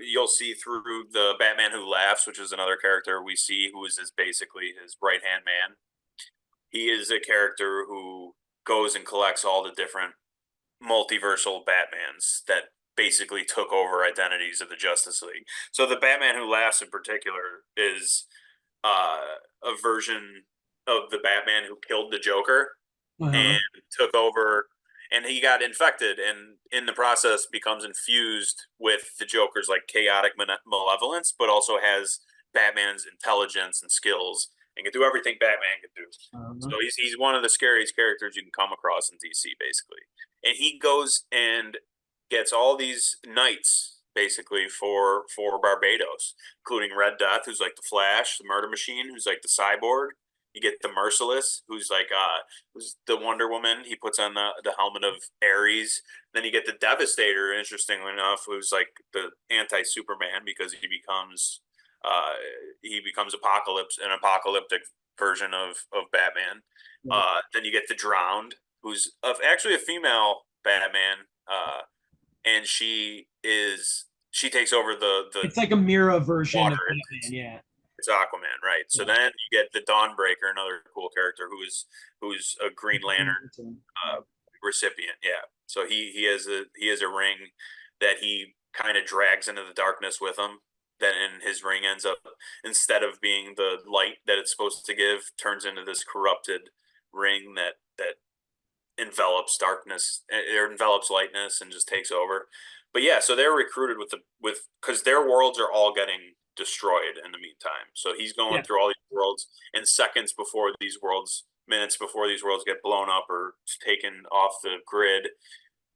you'll see through the Batman Who Laughs, which is another character we see who is basically his right hand man. He is a character who goes and collects all the different multiversal Batmans that basically took over identities of the Justice League. So the Batman Who Laughs in particular is uh, a version of the Batman who killed the Joker Uh-huh. and took over, and he got infected, and in the process becomes infused with the Joker's like chaotic malevolence, but also has Batman's intelligence and skills and can do everything Batman can do. So Uh-huh. he's one of the scariest characters you can come across in DC, basically. And he goes and gets all these knights basically for Barbados, including Red Death, who's like the Flash, the Murder Machine, who's like the Cyborg. You get the Merciless, who's the Wonder Woman. He puts on the helmet of Ares. Then you get the Devastator, interestingly enough, who's like the anti Superman because uh, he becomes an apocalyptic version of Batman. Right. Then you get the Drowned, who's actually a female Batman, and she takes over the It's like a Mira version of water. Batman. Yeah. It's Aquaman, right? So Yeah. then you get the Dawnbreaker, another cool character who's a Green Lantern Yeah. recipient. Yeah. So he has a ring that he kind of drags into the darkness with him. Then and his ring ends up, instead of being the light that it's supposed to give, turns into this corrupted ring that envelops darkness or envelops lightness and just takes over. But yeah, so they're recruited with because their worlds are all getting destroyed in the meantime. So he's going Yeah. through all these worlds, and minutes before these worlds get blown up or taken off the grid,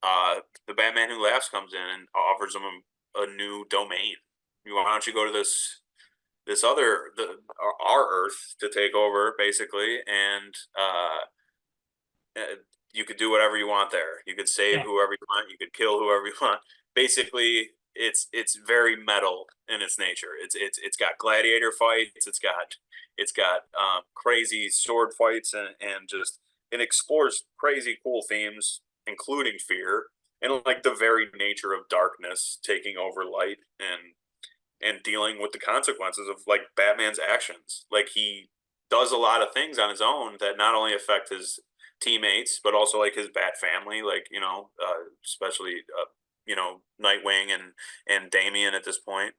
the Batman Who Laughs comes in and offers them a new domain. Why don't you go to this other our Earth to take over basically, and you could do whatever you want there. You could save Yeah. whoever you want. You could kill whoever you want. Basically, it's very metal in its nature. It's got gladiator fights. It's got crazy sword fights and just it explores crazy cool themes, including fear and like the very nature of darkness taking over light and dealing with the consequences of like Batman's actions. Like he does a lot of things on his own that not only affect his teammates but also like his Bat family, like especially Nightwing and Damian at this point,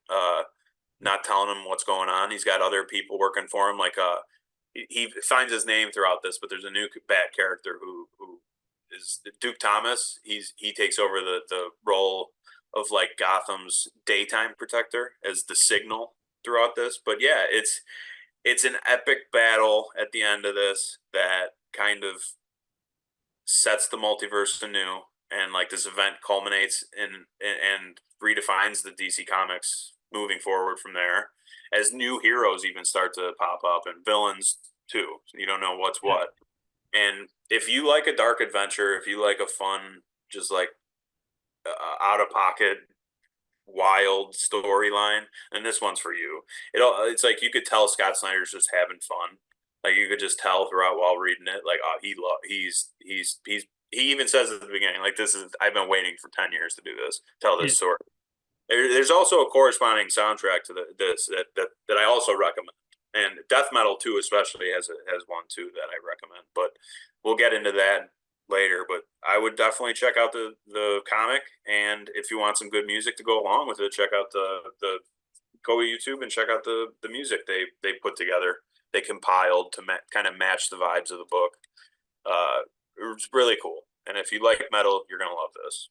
not telling him what's going on. He's got other people working for him, like he finds his name throughout this, but there's a new Bat character who is Duke Thomas. He takes over the role of like Gotham's daytime protector as the Signal throughout this. But yeah, it's an epic battle at the end of this that kind of sets the multiverse anew, and like this event culminates and redefines the DC Comics moving forward from there as new heroes even start to pop up and villains too. You don't know what's Yeah. what. And if you like a dark adventure, if you like a fun, just like out of pocket wild storyline, and this one's for you. It's like you could tell Scott Snyder's just having fun. Like you could just tell throughout while reading it. Like he even says at the beginning, like this is I've been waiting for 10 years to do this, tell Yeah. this story. There's also a corresponding soundtrack to this that I also recommend, and death metal too, especially has one too that I recommend. But we'll get into that later. But I would definitely check out the comic, and if you want some good music to go along with it, check out the go to YouTube and check out the music they put together. They compiled to kind of match the vibes of the book. It's really cool, and if you like metal, you're gonna love this.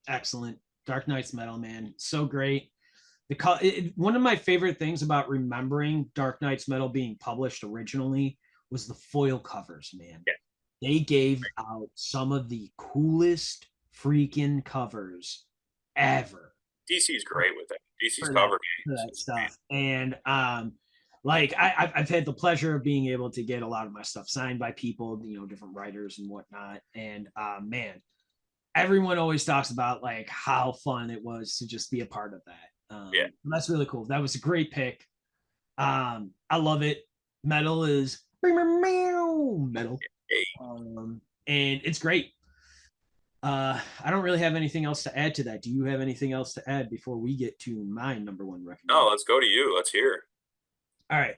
Excellent. Dark Knight's Metal, man. So great. One of my favorite things about remembering Dark Knight's Metal being published originally was the foil covers, man. Yeah. They gave out some of the coolest freaking covers ever DC's great with it. DC's for that cover for games that is stuff. And like I've had the pleasure of being able to get a lot of my stuff signed by people, different writers and whatnot. And man, everyone always talks about like how fun it was to just be a part of that. yeah. That's really cool. That was a great pick. I love it. Metal is metal, Hey. and it's great. I don't really have anything else to add to that. Do you have anything else to add before we get to my number one recommendation? No, let's go to you. Let's hear. All right.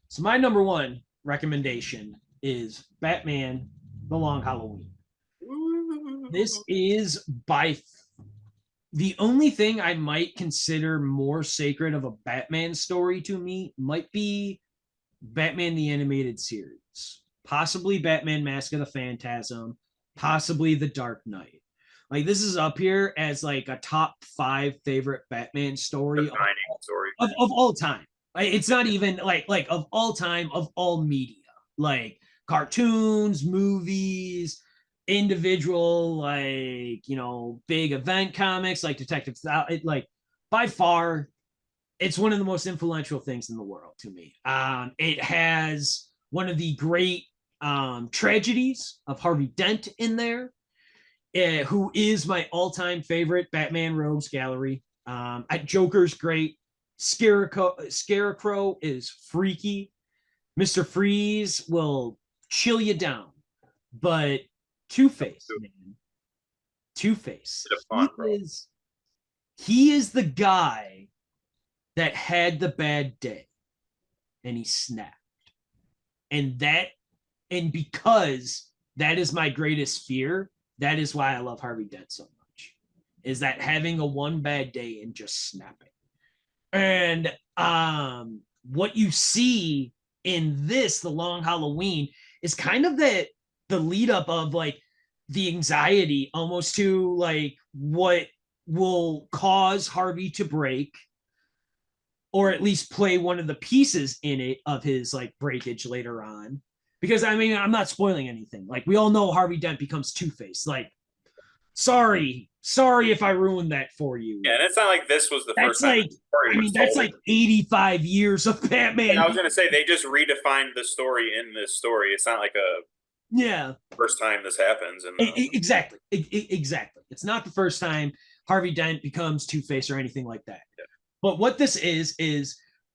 So my number one recommendation is Batman: The Long Halloween. This is by the only thing I might consider more sacred of a Batman story to me might be Batman the Animated Series, possibly Batman Mask of the Phantasm, possibly The Dark Knight. Like this is up here as like a top 5 favorite Batman story of all time. Like, it's not even like of all time, of all media, like cartoons, movies, individual, like big event comics like Detective. Like by far, it's one of the most influential things in the world to me. It has one of the great tragedies of Harvey Dent in there, who is my all-time favorite Batman Rogues Gallery. Joker's great. Scarecrow is freaky. Mr. Freeze will chill you down. But Two-Face, man. Two-Face. He is the guy that had the bad day and he snapped. And because that is my greatest fear, that is why I love Harvey Dent so much. Is that having a one bad day and just snapping. And what you see in this, The Long Halloween, is kind of the lead up of like the anxiety almost to like what will cause Harvey to break, or at least play one of the pieces in it of his like breakage later on. Because I mean, I'm not spoiling anything. Like we all know Harvey Dent becomes Two-Face. Like, sorry if I ruined that for you. Yeah, and it's not like this was the That's first time. Like, I mean, that's like 85 years of Batman. And I was gonna say they just redefined the story in this story. It's not like a first time this happens. And exactly. It's not the first time Harvey Dent becomes Two-Face or anything like that. Yeah. But what this is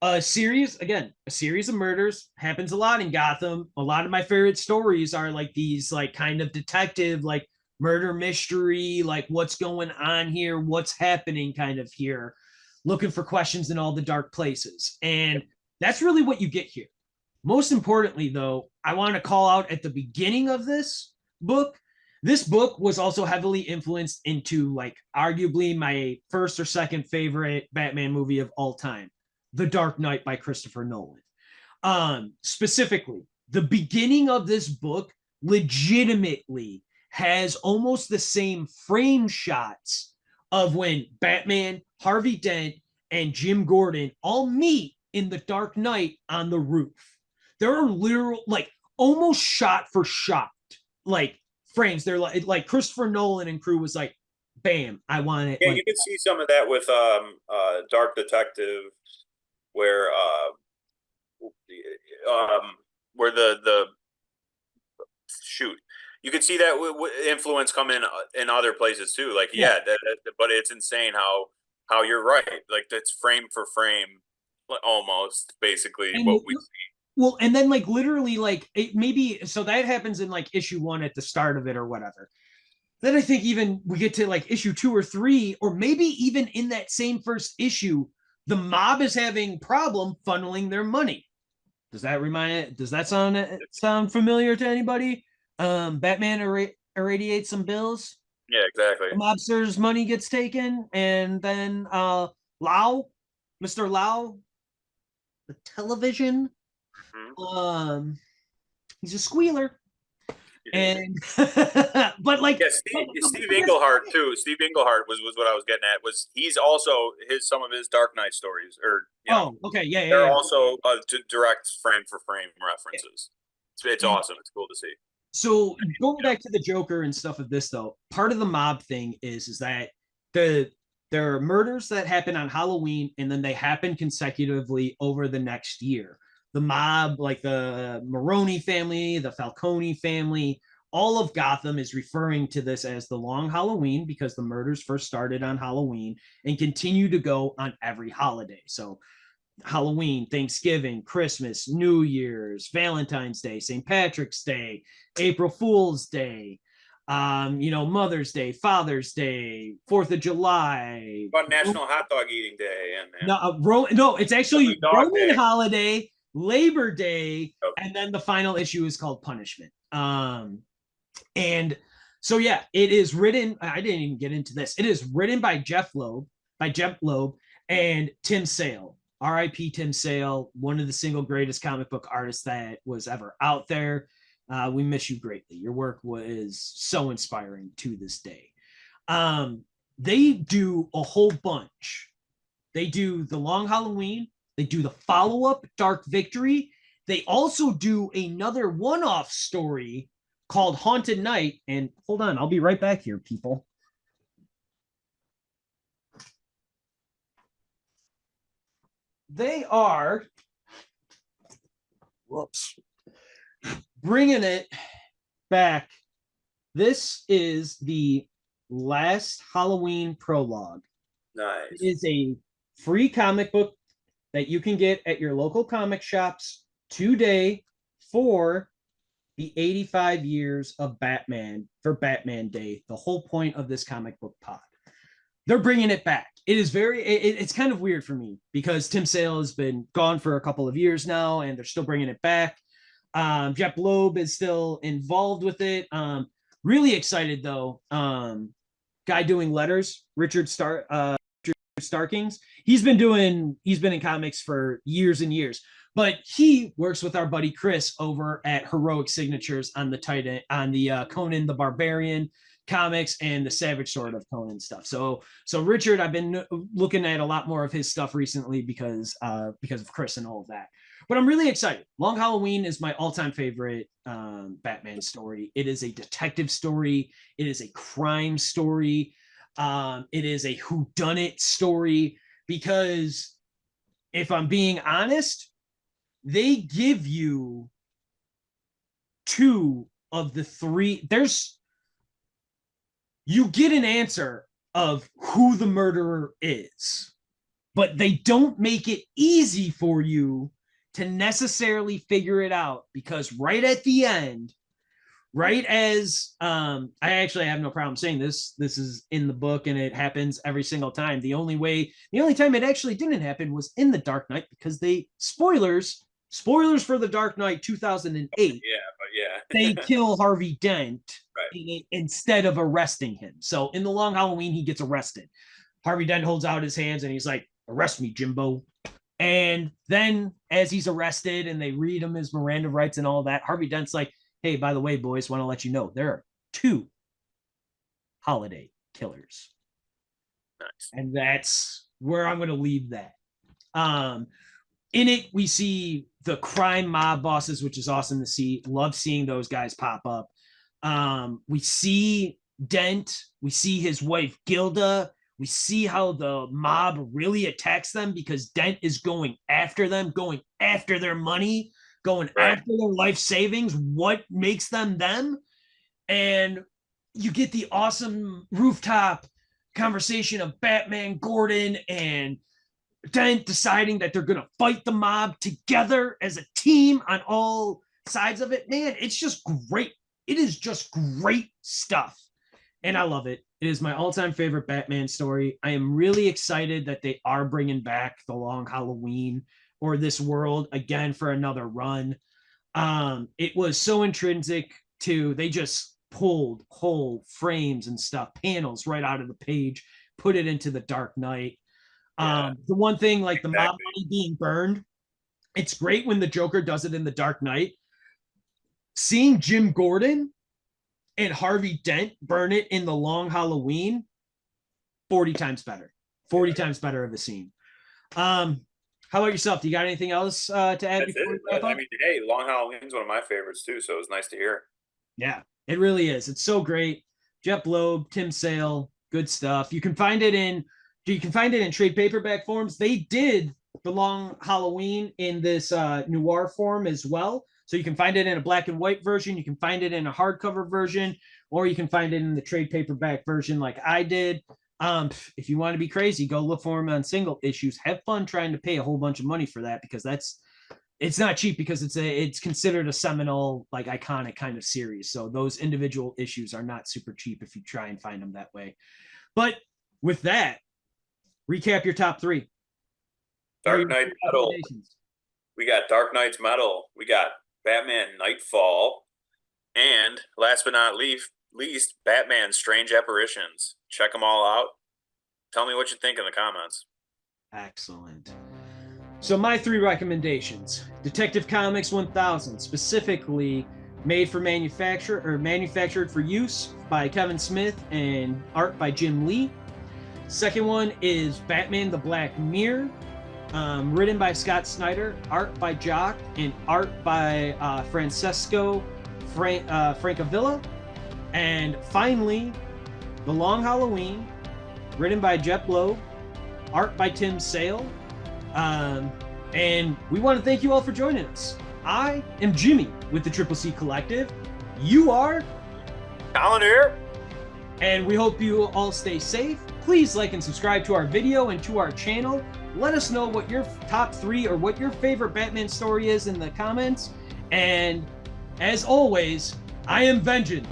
a series of murders. Happens a lot in Gotham. A lot of my favorite stories are like these like kind of detective, like murder mystery, like what's going on here, what's happening kind of here, looking for questions in all the dark places. And that's really what you get here. Most importantly, though, I want to call out at the beginning of this book. This book was also heavily influenced into like arguably my first or second favorite Batman movie of all time, The Dark Knight by Christopher Nolan. Specifically, the beginning of this book legitimately has almost the same frame shots of when Batman, Harvey Dent, and Jim Gordon all meet in The Dark Knight on the roof. There are literal, like, almost shot for shot, like, frames. They're like Christopher Nolan and crew was like, bam, I want it. yeah, like, you can see some of that with Dark Detective, where where the shoot, you can see that influence come in other places too. Like but it's insane how you're right. Like that's frame for frame, almost basically and what we see. Well, and then like literally like it maybe so that happens in like issue 1 at the start of it or whatever. Then I think even we get to like issue 2 or 3, or maybe even in that same first issue, the mob is having problem funneling their money. Does that sound familiar to anybody? Batman irradiates some bills. Yeah, exactly. The mobster's money gets taken, and then Lau, Mr. Lau, the television. Mm-hmm. He's a squealer. And but like Yeah, Steve Englehart too. Steve Englehart was what I was getting at. Was he's also his some of his Dark Knight stories, or oh, okay, yeah, yeah, they're yeah. also direct frame for frame references. It's awesome. It's cool to see. So going back to the Joker and stuff of this though, part of the mob thing is that the there are murders that happen on Halloween and then they happen consecutively over the next year. The mob, like the Maroney family, the Falcone family, all of Gotham is referring to this as the Long Halloween because the murders first started on Halloween and continue to go on every holiday. So Halloween, Thanksgiving, Christmas, New Year's, Valentine's Day, St. Patrick's Day, April Fool's Day, Mother's Day, Father's Day, 4th of July. About National Hot Dog Eating Day and No, no, it's actually Dog Roman Day. holiday, Labor Day, Oh. and then the final issue is called Punishment. And so yeah, it is written. I didn't even get into this. It is written by Jeff Loeb, and Tim Sale. R.I.P. Tim Sale, one of the single greatest comic book artists that was ever out there. We miss you greatly. Your work was so inspiring to this day. They do a whole bunch. They do the Long Halloween. They do the follow-up Dark Victory. They also do another one-off story called Haunted Night. And hold on, I'll be right back here, people. They are, whoops, bringing it back. This is the last Halloween prologue. Nice. It is a free comic book that you can get at your local comic shops today for the 85 years of Batman for Batman Day, the whole point of this comic book pod. They're bringing it back. It is it's kind of weird for me because Tim Sale has been gone for a couple of years now and they're still bringing it back. Jeff Loeb is still involved with it. Really excited though. Guy doing letters, Richard Starkings. He's been in comics for years and years, but he works with our buddy Chris over at Heroic Signatures on the Conan the Barbarian comics and the Savage Sword of Conan stuff. So Richard, I've been looking at a lot more of his stuff recently because of Chris and all of that. But I'm really excited. Long Halloween is my all-time favorite Batman story. It is a detective story. It is a crime story. It is a whodunit story because if I'm being honest, they give you two of the three. You get an answer of who the murderer is, but they don't make it easy for you to necessarily figure it out because right at the end, right as I actually have no problem saying this is in the book and it happens every single time. The only time it actually didn't happen was in the Dark Knight because spoilers for the Dark Knight 2008. They kill Harvey Dent instead of arresting him. So in the Long Halloween, he gets arrested. Harvey Dent holds out his hands and he's like, "Arrest me, Jimbo." And then as he's arrested and they read him his Miranda rights and all that, Harvey Dent's like, "Hey, by the way, boys, want to let you know there are two holiday killers." Nice. And that's where I'm going to leave that. In it, we see the crime mob bosses, which is awesome to see. Love seeing those guys pop up. We see Dent. We see his wife, Gilda. We see how the mob really attacks them because Dent is going after them, going after their money, going after their life savings, what makes them them. And you get the awesome rooftop conversation of Batman, Gordon, and Dent deciding that they're going to fight the mob together as a team on all sides of it. Man, it's just great. It is just great stuff. And I love it. It is my all-time favorite Batman story. I am really excited that they are bringing back the Long Halloween or this world again for another run. It was so intrinsic to, they just pulled whole frames and stuff, panels right out of the page, put it into the Dark Knight. The one thing, like the mob money being burned, it's great when the Joker does it in the Dark Knight. Seeing Jim Gordon and Harvey Dent burn it in The Long Halloween, 40 times better. 40 times better of a scene. How about yourself? Do you got anything else to add? That's it. I mean, hey, Long Halloween's one of my favorites too, so it was nice to hear. Yeah, it really is. It's so great. Jeff Loeb, Tim Sale, good stuff. You can find it in trade paperback forms. They did The Long Halloween in this noir form as well. So you can find it in a black and white version. You can find it in a hardcover version, or you can find it in the trade paperback version like I did. If you want to be crazy, go look for them on single issues. Have fun trying to pay a whole bunch of money for that, because it's not cheap, because it's considered a seminal, like, iconic kind of series. So those individual issues are not super cheap if you try and find them that way. But with that, recap your top three. Dark Knight Metal. We got Dark Knight's Metal. We got Batman Nightfall. And last but not least, Batman Strange Apparitions. Check them all out. Tell me what you think in the comments. Excellent. So my three recommendations: Detective Comics 1000, specifically made for manufactured for use by Kevin Smith and art by Jim Lee. Second one is Batman the Black Mirror, written by Scott Snyder, art by Jock, and art by Francesco Francavilla. And finally, The Long Halloween, written by Jeff Loeb, art by Tim Sale. And we want to thank you all for joining us. I am Jimmy with the Triple C Collective. You are Collin here. And we hope you all stay safe. Please like and subscribe to our video and to our channel. Let us know what your top three or what your favorite Batman story is in the comments. And as always, I am Vengeance.